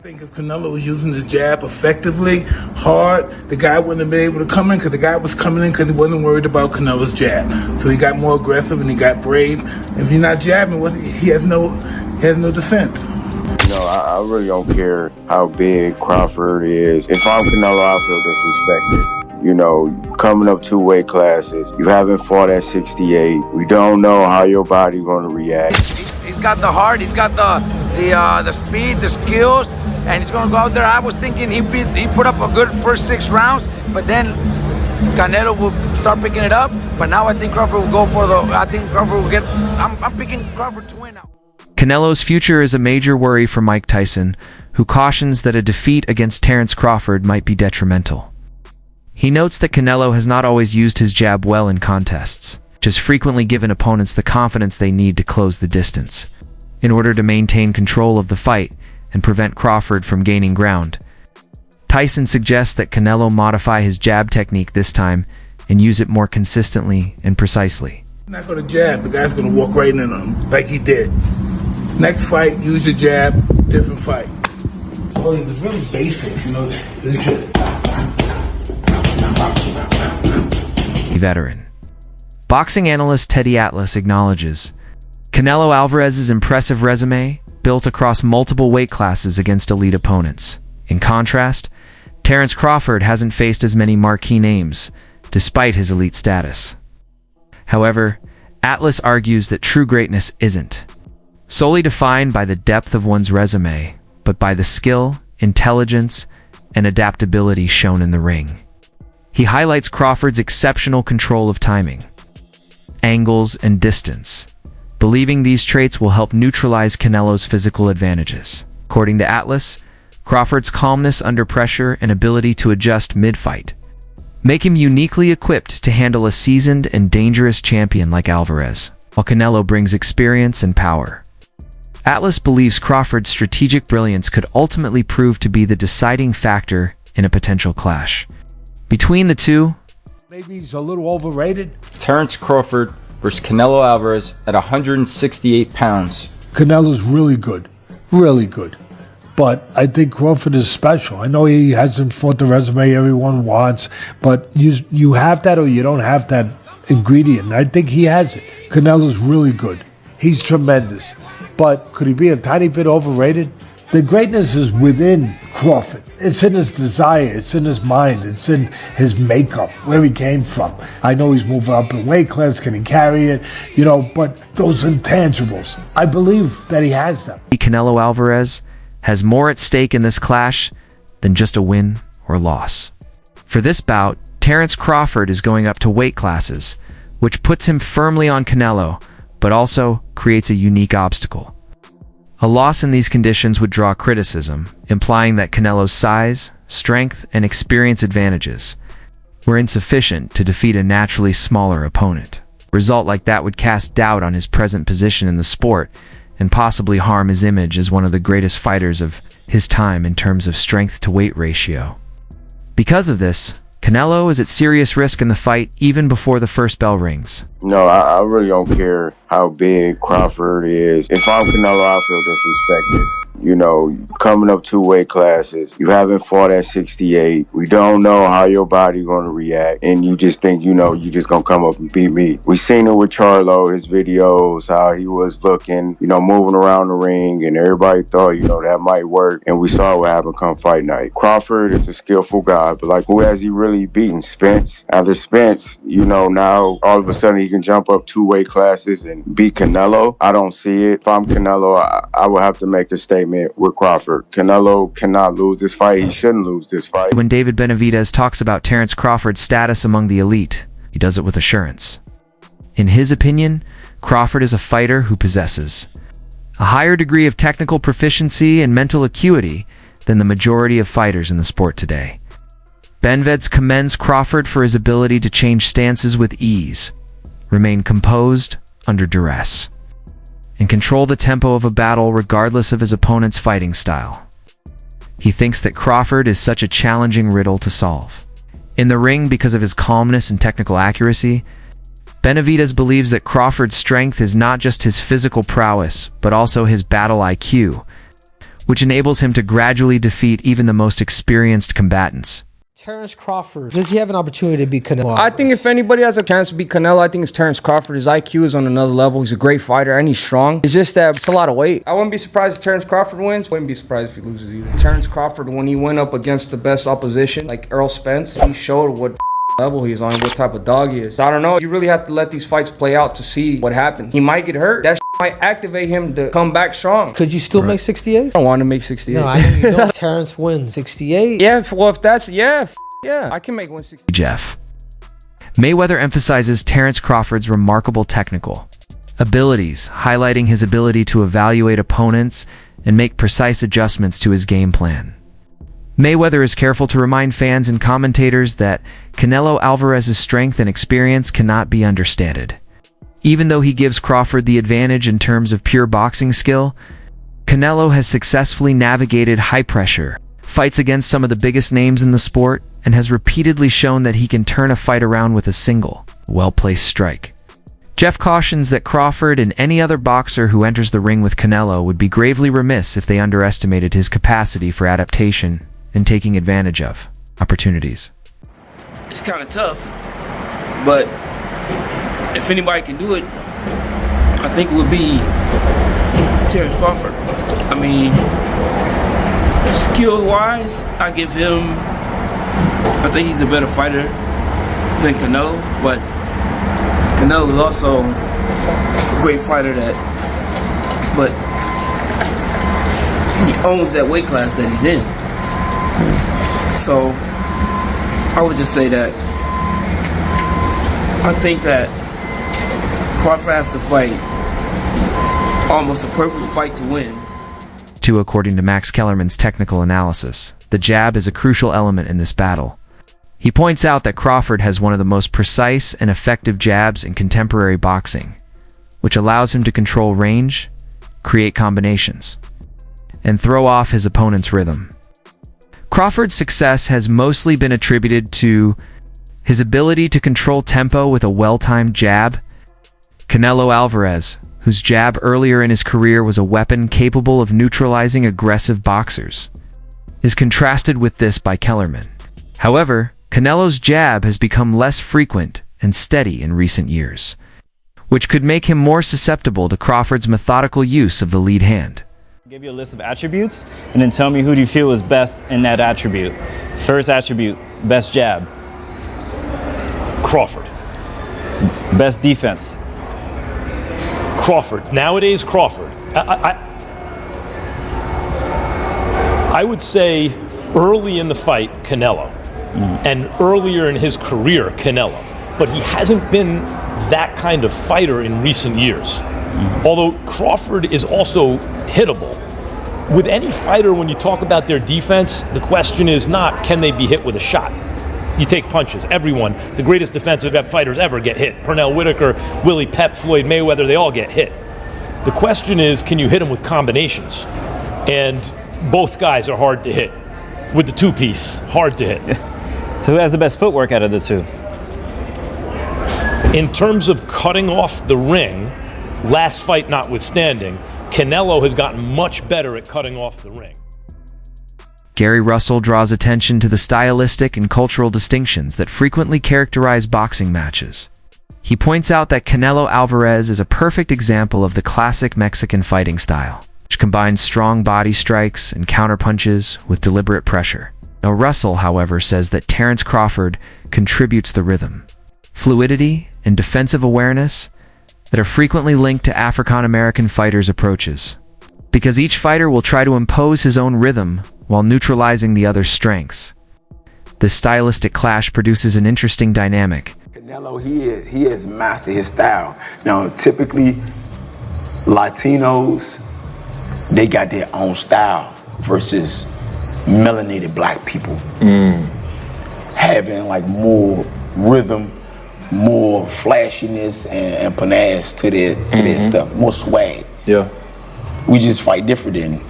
I think if Canelo was using the jab effectively, hard, the guy wouldn't have been able to come in because the guy was coming in because he wasn't worried about Canelo's jab. So he got more aggressive and he got brave. If you're not jabbing, he has no defense. I really don't care how big Crawford is. If I'm Canelo, I feel disrespected. Coming up 2 weight classes, you haven't fought at 68. We don't know how your body's going to react. He's got the heart, he's got the speed, the skills, and he's going to go out there. I was thinking he put up a good first 6 rounds, but then Canelo will start picking it up. But now I think Crawford will go for I'm picking Crawford to win now. Canelo's future is a major worry for Mike Tyson, who cautions that a defeat against Terence Crawford might be detrimental. He notes that Canelo has not always used his jab well in contests, which has frequently given opponents the confidence they need to close the distance. In order to maintain control of the fight and prevent Crawford from gaining ground, Tyson suggests that Canelo modify his jab technique this time and use it more consistently and precisely. He's not going to jab, the guy's going to walk right into him like he did. Next fight, use your jab, different fight. So it was really basic, Veteran. Boxing analyst Teddy Atlas acknowledges Canelo Alvarez's impressive resume built across multiple weight classes against elite opponents. In contrast, Terence Crawford hasn't faced as many marquee names, despite his elite status. However, Atlas argues that true greatness isn't solely defined by the depth of one's resume, but by the skill, intelligence, and adaptability shown in the ring. He highlights Crawford's exceptional control of timing, angles, and distance, believing these traits will help neutralize Canelo's physical advantages. According to Atlas, Crawford's calmness under pressure and ability to adjust mid-fight make him uniquely equipped to handle a seasoned and dangerous champion like Alvarez, while Canelo brings experience and power. Atlas believes Crawford's strategic brilliance could ultimately prove to be the deciding factor in a potential clash between the two. Maybe he's a little overrated. Terence Crawford versus Canelo Alvarez at 168 pounds. Canelo's really good. Really good. But I think Crawford is special. I know he hasn't fought the resume everyone wants, but you have that or you don't have that ingredient. I think he has it. Canelo's really good. He's tremendous. But could he be a tiny bit overrated? The greatness is within Crawford. It's in his desire, it's in his mind, it's in his makeup, where he came from. I know he's moving up in weight class, can he carry it? But those intangibles, I believe that he has them. Canelo Alvarez has more at stake in this clash than just a win or loss. For this bout, Terence Crawford is going up to weight classes, which puts him firmly on Canelo, but also creates a unique obstacle. A loss in these conditions would draw criticism, implying that Canelo's size, strength, and experience advantages were insufficient to defeat a naturally smaller opponent. A result like that would cast doubt on his present position in the sport and possibly harm his image as one of the greatest fighters of his time in terms of strength-to-weight ratio. Because of this, Canelo is at serious risk in the fight even before the first bell rings. I really don't care how big Crawford is. If I'm Canelo, I feel disrespected. Coming up 2 weight classes, you haven't fought at 68. We don't know how your body's going to react, and you just think, you just going to come up and beat me. We seen it with Charlo, his videos, how he was looking, moving around the ring, and everybody thought, that might work, and we saw what happened come fight night. Crawford is a skillful guy, but who has he really beaten? Spence. After Spence, now all of a sudden he can jump up 2 weight classes and beat Canelo. I don't see it. If I'm Canelo, I would have to make a statement with Crawford. Canelo cannot lose this fight. He shouldn't lose this fight. When David Benavidez talks about Terence Crawford's status among the elite, he does it with assurance. In his opinion, Crawford is a fighter who possesses a higher degree of technical proficiency and mental acuity than the majority of fighters in the sport today. Benavidez commends Crawford for his ability to change stances with ease, remain composed under duress, and control the tempo of a battle regardless of his opponent's fighting style. He thinks that Crawford is such a challenging riddle to solve. In the ring, because of his calmness and technical accuracy, Benavidez believes that Crawford's strength is not just his physical prowess, but also his battle IQ, which enables him to gradually defeat even the most experienced combatants. Terence Crawford, does he have an opportunity to beat Canelo Alvarez? I think if anybody has a chance to beat Canelo, I think it's Terence Crawford. His IQ is on another level. He's a great fighter and he's strong. It's just that it's a lot of weight. I wouldn't be surprised if Terence Crawford wins. Wouldn't be surprised if he loses either. Terence Crawford, when he went up against the best opposition, like Errol Spence, he showed what level he's on, what type of dog he is. So I don't know. You really have to let these fights play out to see what happens. He might get hurt. That might activate him to come back strong. Could you still make 68? I don't want to make 68. No, I know you don't. Terence wins 68. Yeah, well, if that's, yeah, I can make 160. Jeff. Mayweather emphasizes Terence Crawford's remarkable technical abilities, highlighting his ability to evaluate opponents and make precise adjustments to his game plan. Mayweather is careful to remind fans and commentators that Canelo Alvarez's strength and experience cannot be understated. Even though he gives Crawford the advantage in terms of pure boxing skill, Canelo has successfully navigated high-pressure fights against some of the biggest names in the sport and has repeatedly shown that he can turn a fight around with a single, well-placed strike. Jeff cautions that Crawford and any other boxer who enters the ring with Canelo would be gravely remiss if they underestimated his capacity for adaptation and taking advantage of opportunities. It's kind of tough, but if anybody can do it, I think it would be Terence Crawford. I mean, skill-wise, I give him, I think he's a better fighter than Canelo, but Canelo is also a great fighter but he owns that weight class that he's in. So I would just say that I think that Crawford has to fight almost a perfect fight to win. According to Max Kellerman's technical analysis, the jab is a crucial element in this battle. He points out that Crawford has one of the most precise and effective jabs in contemporary boxing, which allows him to control range, create combinations, and throw off his opponent's rhythm. Crawford's success has mostly been attributed to his ability to control tempo with a well-timed jab. Canelo Alvarez, whose jab earlier in his career was a weapon capable of neutralizing aggressive boxers, is contrasted with this by Kellerman. However, Canelo's jab has become less frequent and steady in recent years, which could make him more susceptible to Crawford's methodical use of the lead hand. I'll give you a list of attributes and then tell me who do you feel is best in that attribute. First attribute, best jab. Crawford. Best defense. Crawford. Nowadays, Crawford. I would say early in the fight, Canelo. And earlier in his career, Canelo. But he hasn't been that kind of fighter in recent years. Although Crawford is also hittable. With any fighter, when you talk about their defense, the question is not, can they be hit with a shot? You take punches. Everyone, the greatest defensive fighters ever get hit. Pernell Whitaker, Willie Pep, Floyd Mayweather, they all get hit. The question is, can you hit them with combinations? And both guys are hard to hit. With the two-piece, hard to hit. So who has the best footwork out of the two? In terms of cutting off the ring, last fight notwithstanding, Canelo has gotten much better at cutting off the ring. Gary Russell draws attention to the stylistic and cultural distinctions that frequently characterize boxing matches. He points out that Canelo Alvarez is a perfect example of the classic Mexican fighting style, which combines strong body strikes and counterpunches with deliberate pressure. Now, Russell, however, says that Terence Crawford contributes the rhythm, fluidity, and defensive awareness that are frequently linked to African-American fighters' approaches. Because each fighter will try to impose his own rhythm while neutralizing the other's strengths. This stylistic clash produces an interesting dynamic. Canelo, he has mastered his style. Now, typically, Latinos, they got their own style versus melanated black people having like more rhythm, more flashiness and panache to their stuff, more swag. Yeah. We just fight different than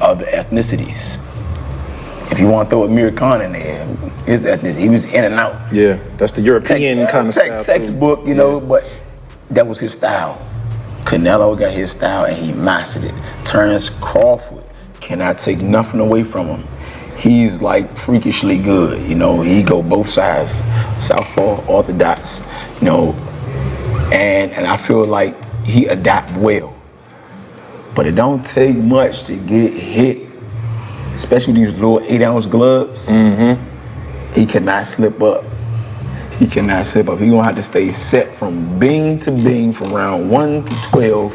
other ethnicities. If you want to throw Amir Khan in there, his ethnicity, he was in and out. Yeah, that's the European kind of style. Textbook, you know, but that was his style. Canelo got his style and he mastered it. Terence Crawford cannot take nothing away from him. He's like freakishly good, you know. He go both sides, southpaw, orthodox, you know. And I feel like he adapt well. But it don't take much to get hit, especially these little 8-ounce gloves. He cannot slip up. He cannot slip up. He gonna have to stay set from bing to bing from round 1 to 12,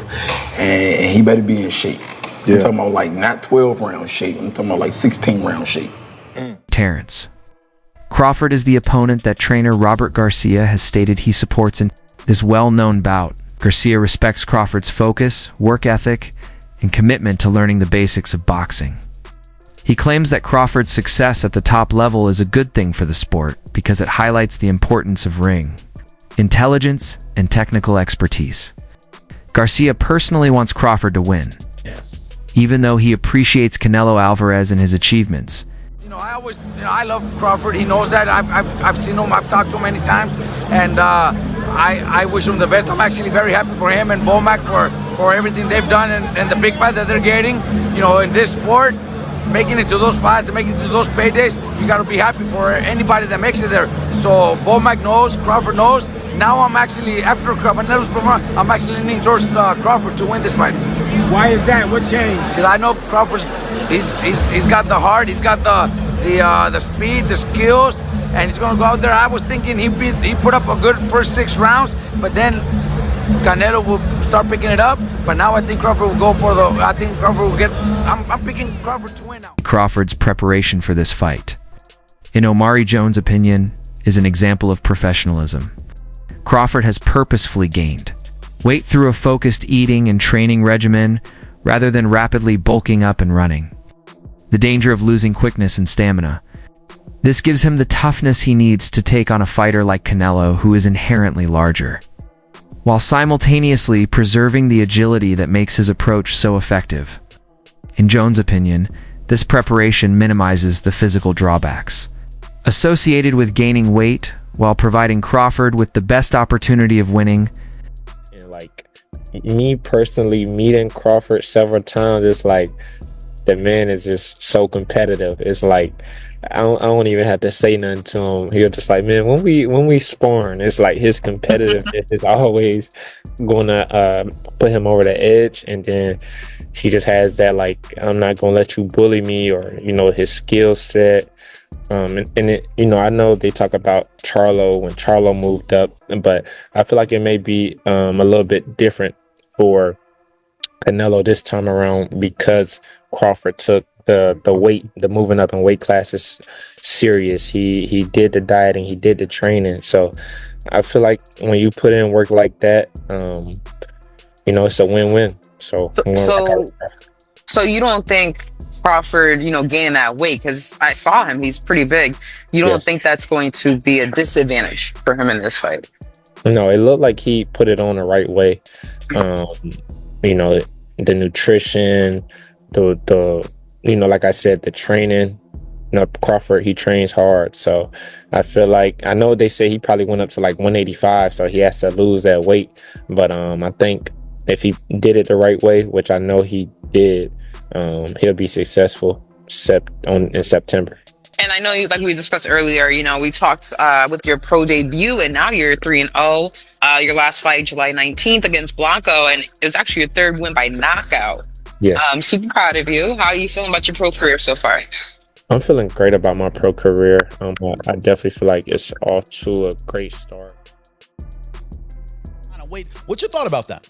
and he better be in shape. I'm talking about like not 12 round shape. I'm talking about like 16 round shape. Terence Crawford is the opponent that trainer Robert Garcia has stated he supports in this well-known bout. Garcia respects Crawford's focus, work ethic, and commitment to learning the basics of boxing. He claims that Crawford's success at the top level is a good thing for the sport because it highlights the importance of ring intelligence and technical expertise. Garcia personally wants Crawford to win. Even though he appreciates Canelo Alvarez and his achievements. I love Crawford. He knows that. I've seen him. I've talked to him many times, and I wish him the best. I'm actually very happy for him and Bomac for everything they've done and the big fight that they're getting. You know, in this sport, making it to those fights and making it to those paydays, you got to be happy for anybody that makes it there. So Bomac knows, Crawford knows. Now I'm actually, after Canelo's performance, I'm actually leaning towards Crawford to win this fight. Why is that? What changed? Because I know Crawford's, he's got the heart, he's got the speed, the skills, and he's gonna go out there. I was thinking he put up a good first 6 rounds, but then Canelo will start picking it up. But now I think Crawford will go for I'm picking Crawford to win now. Crawford's preparation for this fight, in Omari Jones' opinion, is an example of professionalism. Crawford has purposefully gained weight through a focused eating and training regimen rather than rapidly bulking up and running. The danger of losing quickness and stamina. This gives him the toughness he needs to take on a fighter like Canelo, who is inherently larger, while simultaneously preserving the agility that makes his approach so effective. In Jones' opinion, this preparation minimizes the physical drawbacks associated with gaining weight while providing Crawford with the best opportunity of winning. And like me personally, meeting Crawford several times, it's like the man is just so competitive. It's like I don't even have to say nothing to him. He'll just like, man, when we sparring, it's like his competitiveness is always gonna put him over the edge, and then he just has that like, I'm not gonna let you bully me, or you know, his skill set. And it, you know, I know they talk about Charlo when Charlo moved up, but I feel like it may be a little bit different for Canelo this time around because Crawford took the moving up in weight classes serious. He did the dieting, he did the training. So I feel like when you put in work like that, you know, it's a win-win. So you don't think Crawford, you know, gaining that weight, because I saw him, he's pretty big. You don't think that's going to be a disadvantage for him in this fight? No, it looked like he put it on the right way. You know, the nutrition, the you know, like I said, the training. You know, Crawford, he trains hard. So I feel like, I know they say he probably went up to like 185, so he has to lose that weight. But I think if he did it the right way, which I know he did, he'll be successful in September. And I know, like we discussed earlier, you know, we talked with your pro debut, and now you're 3-0. Your last fight, July 19th against Blanco, and it was actually your 3rd win by knockout. Yes. I'm super proud of you. How are you feeling about your pro career so far? I'm feeling great about my pro career. I definitely feel like it's off to a great start. Wait, what's your thought about that?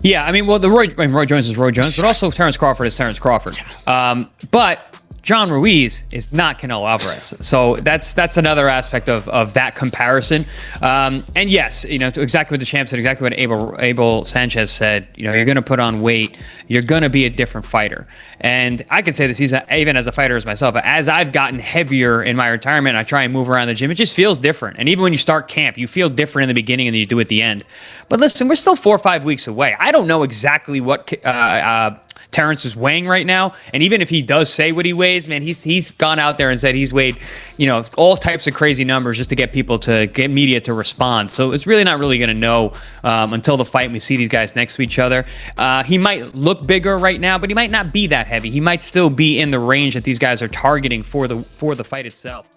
Yeah, I mean, well, Roy Jones is Roy Jones, but also Terence Crawford is Terence Crawford. But John Ruiz is not Canelo Alvarez. So that's another aspect of that comparison. And yes, you know, to exactly what the champ said, exactly what Abel Sanchez said, you know, you're going to put on weight, you're going to be a different fighter. And I can say this even as a fighter as myself, as I've gotten heavier in my retirement, I try and move around the gym, it just feels different. And even when you start camp, you feel different in the beginning than you do at the end. But listen, we're still 4 or 5 weeks away. I don't know exactly what Terrence is weighing right now. And even if he does say what he weighs, man, he's gone out there and said he's weighed, all types of crazy numbers just to get people to get media to respond. So it's really not really going to know until the fight and we see these guys next to each other. He might look bigger right now, but he might not be that heavy. He might still be in the range that these guys are targeting for the fight itself.